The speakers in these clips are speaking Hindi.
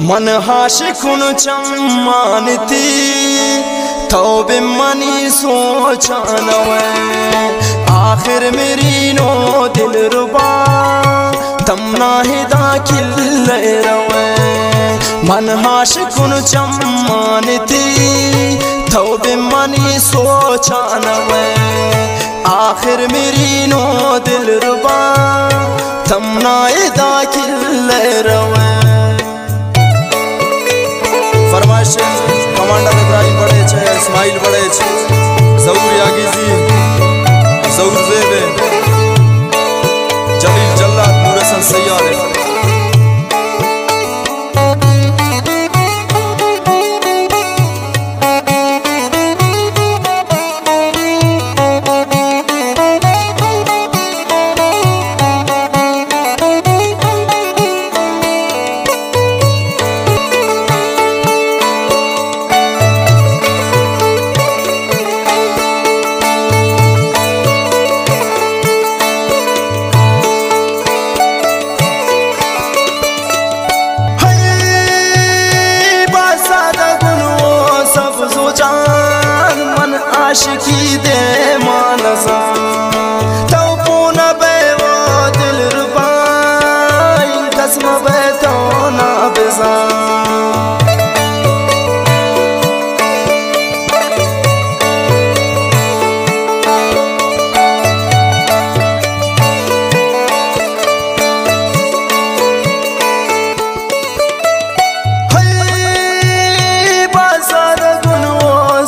मन हाशिकुन चम्मानती तौबे मनी सोचानवे आखिर मेरी नो दिल रुबा तमना हिदा किल रवे मन हाशिकुन चम्मानती तौबे मनी सोचानवे आखिर मेरी नो दिल रुबा तमना हिदा किल रवे। फरमाइश कमांडर इब्राहिम बड़े छे, इस्माइल बड़े छे, जहूर यागिजी, जहूर ज़ेबे, जलील जल्लाद, नूर हसन सैयाद। आशिकी दे मानसा तो पूना बे वो दिल रुबा कसम बे तो ना बेसा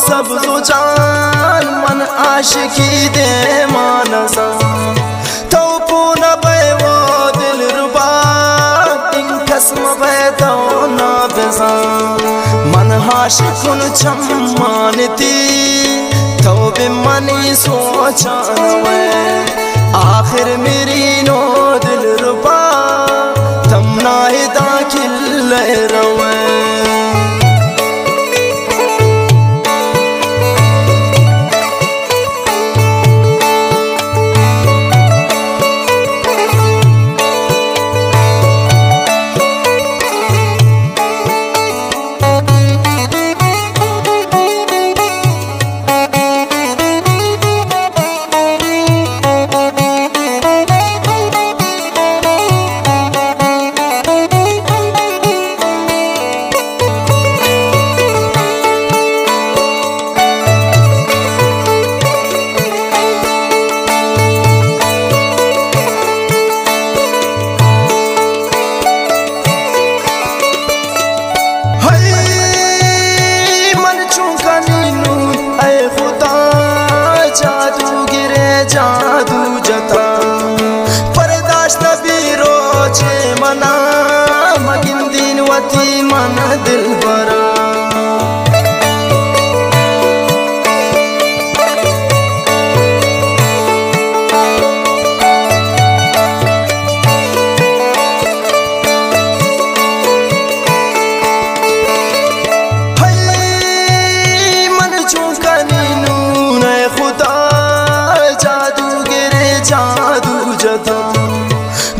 सब सोचान मन आशिकी दे मानसा तो पूना बे वो दिल रुबा इन कसम बे तो ना बेसा मन हाशिकुन चम्मानती तो बे मनी सोचानवे आखिर मेरी नो दिल रुबा तमना हिदा किल रवे। जादू जता परदाश्त बीरो छे मना मगिन दिन वती मन दिल बरा मन चूका नीनू ने खुदा जादू जता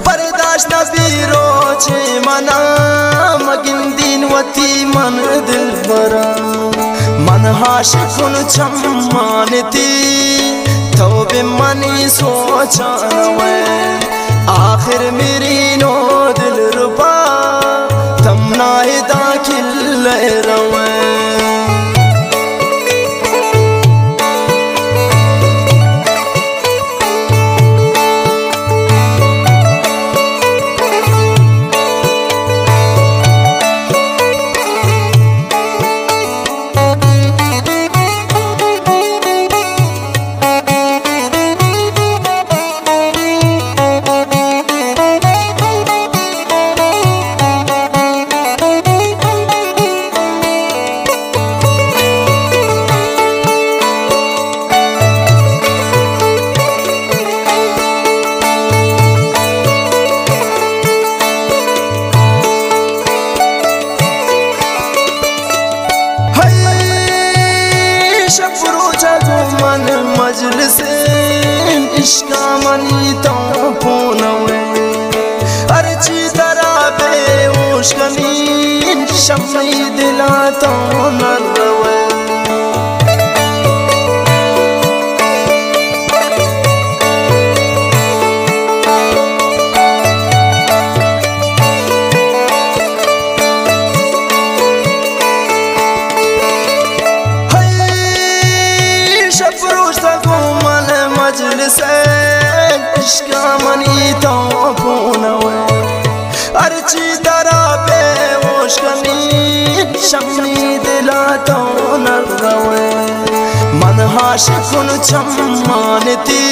बर्दाश्त बीरो छे मना मगिन दिन वती मन दिल बरा मन हाशिकुन चम्मानती तौबे मनी सोचानवे आखिर मेरी नो दिल रुबा तमना हिदा किल रवे। मन मजलिस इश्का मनी तो पूनवे अर्ची तरह बे बेहोश कनी शम्मी दिला तो न रवे मजलिस इश्क़ मनी तो पूनवे अर्ची दरा बेहोश कनी शम्मी दिला तो न रवे मन हाशिकुन चम्मानती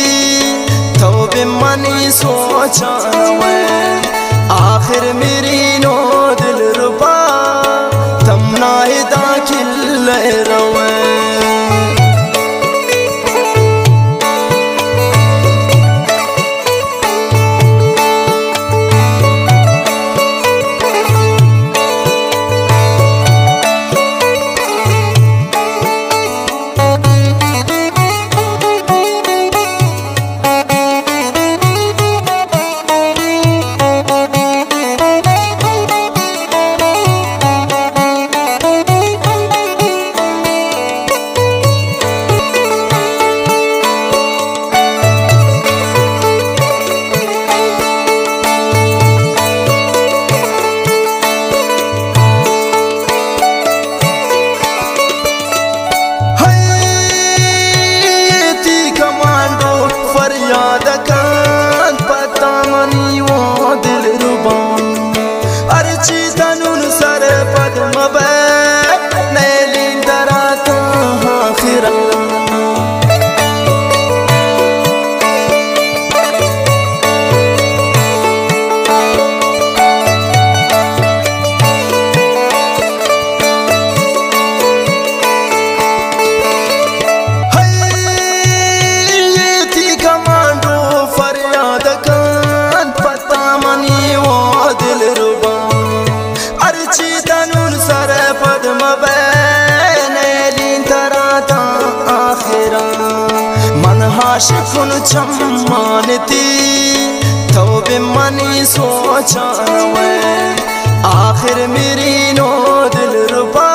तो भी मनी सोचा रवे आखिर मेरी नो दिल रुबा तमना ही दाखिल रवे हाशिकुन चम्मानती तो भी मनी सोचा रवे आखिर मेरी नो दिल रुबा